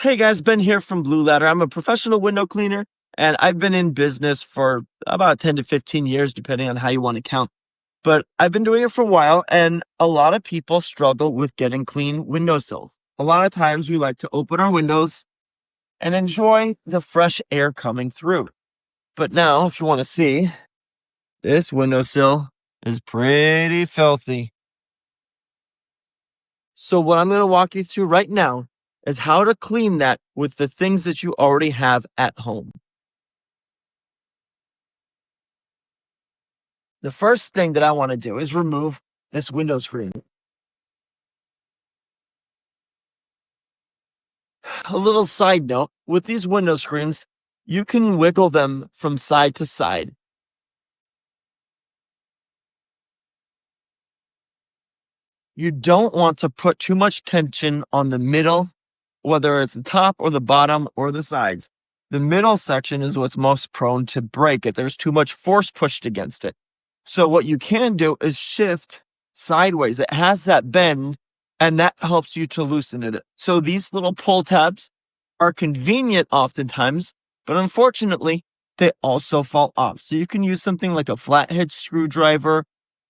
Hey guys, Ben here from Blue Ladder. I'm a professional window cleaner and I've been in business for about 10 to 15 years, depending on how you want to count. But I've been doing it for a while and a lot of people struggle with getting clean windowsills. A lot of times we like to open our windows and enjoy the fresh air coming through. But now, if you want to see, this windowsill is pretty filthy. So what I'm going to walk you through right now is how to clean that with the things that you already have at home. The first thing that I want to do is remove this window screen. A little side note, with these window screens, you can wiggle them from side to side. You don't want to put too much tension on the middle, whether it's the top or the bottom or the sides. The middle section is what's most prone to break if there's too much force pushed against it. So what you can do is shift sideways. It has that bend and that helps you to loosen it. So these little pull tabs are convenient oftentimes, but unfortunately, they also fall off. So you can use something like a flathead screwdriver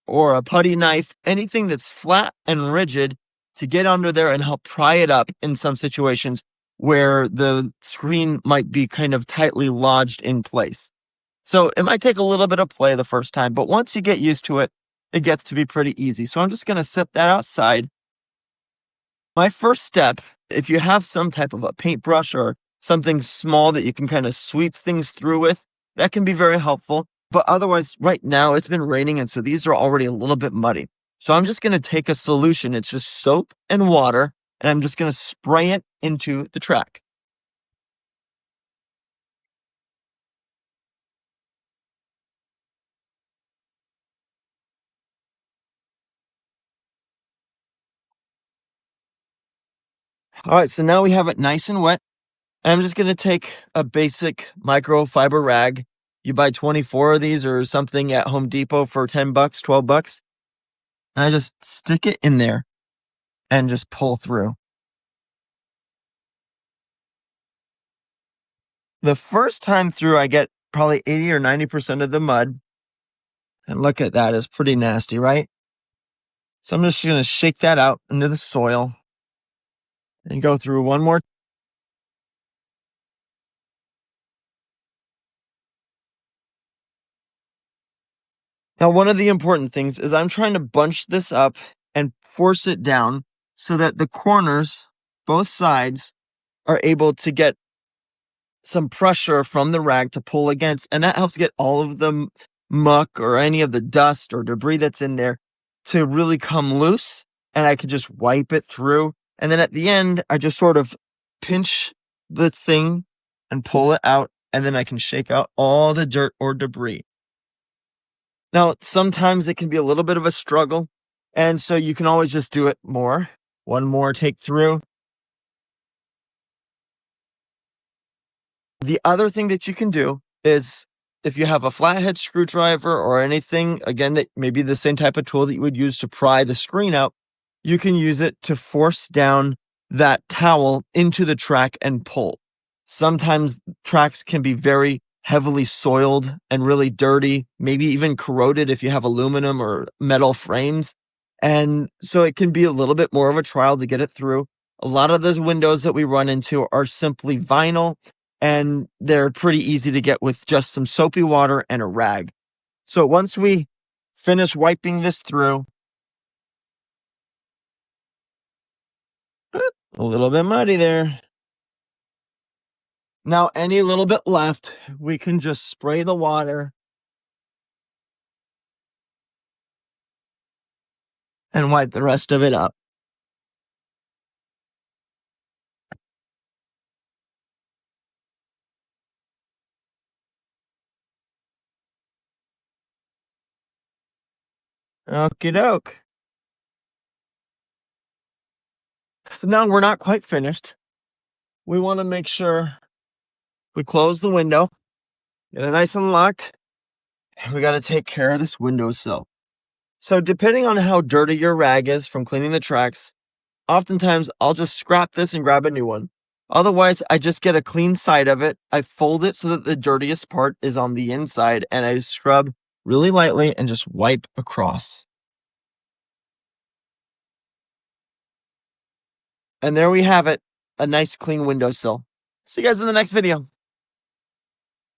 or a putty knife, anything that's flat and rigid to get under there and help pry it up in some situations where the screen might be kind of tightly lodged in place. So it might take a little bit of play the first time, but once you get used to it, it gets to be pretty easy. So I'm just going to set that outside. My first step, if you have some type of a paintbrush or something small that you can kind of sweep things through with, that can be very helpful. But otherwise, right now it's been raining, and so these are already a little bit muddy. So I'm just going to take a solution. It's just soap and water, and I'm just going to spray it into the track. All right, so now we have it nice and wet. And I'm just going to take a basic microfiber rag. You buy 24 of these or something at Home Depot for 10 bucks, 12 bucks. And I just stick it in there and just pull through. The first time through, I get probably 80 or 90% of the mud. And look at that, it's pretty nasty, right? So I'm just going to shake that out into the soil and go through one more. Now, one of the important things is I'm trying to bunch this up and force it down so that the corners, both sides, are able to get some pressure from the rag to pull against. And that helps get all of the muck or any of the dust or debris that's in there to really come loose. And I can just wipe it through. And then at the end, I just sort of pinch the thing and pull it out. And then I can shake out all the dirt or debris. Now, sometimes it can be a little bit of a struggle. And so you can always just do it more. One more take through. The other thing that you can do is if you have a flathead screwdriver or anything, again, that maybe the same type of tool that you would use to pry the screen out, you can use it to force down that towel into the track and pull. Sometimes tracks can be very heavily soiled and really dirty, maybe even corroded if you have aluminum or metal frames. And so it can be a little bit more of a trial to get it through. A lot of the windows that we run into are simply vinyl, and they're pretty easy to get with just some soapy water and a rag. So once we finish wiping this through, a little bit muddy there. Now, any little bit left, we can just spray the water and wipe the rest of it up. Okie doke. So now we're not quite finished. We want to make sure we close the window, get it nice and locked, and we got to take care of this windowsill. So depending on how dirty your rag is from cleaning the tracks, oftentimes I'll just scrap this and grab a new one. Otherwise, I just get a clean side of it. I fold it so that the dirtiest part is on the inside, and I scrub really lightly and just wipe across. And there we have it, a nice clean windowsill. See you guys in the next video.